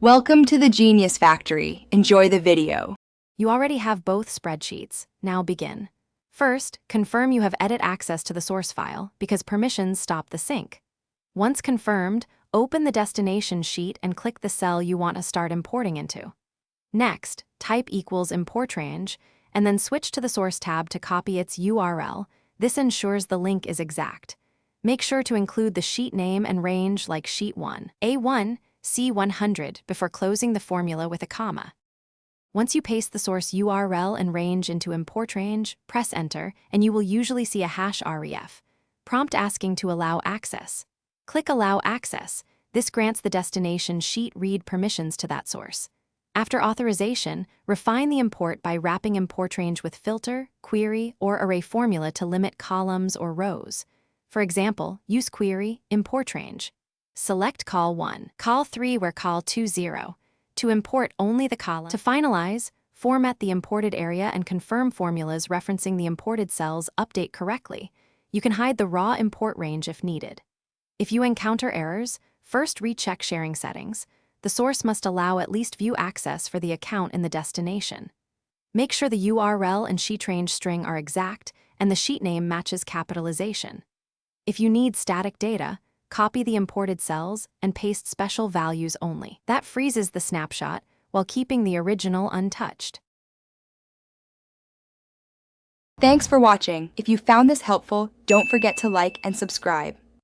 Welcome to the Genius Factory. Enjoy the video. You already have both spreadsheets. Now begin. First, confirm you have edit access to the source file because permissions stop the sync. Once confirmed, open the destination sheet and click the cell you want to start importing into. Next, type equals import range and then switch to the source tab to copy its URL. This ensures the link is exact. Make sure to include the sheet name and range like sheet 1, A1, C100 before closing the formula with a comma. Once you paste the source URL and range into import range, press enter, and you will usually see a #ref prompt asking to allow access. Click Allow Access. This grants the destination sheet read permissions to that source. After authorization, refine the import by wrapping import range with filter, query, or array formula to limit columns or rows. For example, use query, import range. Select call 1, call 3 where call 2 0. To import only the column. To finalize, format the imported area and confirm formulas referencing the imported cells update correctly. You can hide the raw import range if needed. If you encounter errors, first recheck sharing settings. The source must allow at least view access for the account in the destination. Make sure the URL and sheet range string are exact and the sheet name matches capitalization. If you need static data, copy the imported cells and paste special values only. That freezes the snapshot while keeping the original untouched. Thanks for watching. If you found this helpful, don't forget to like and subscribe.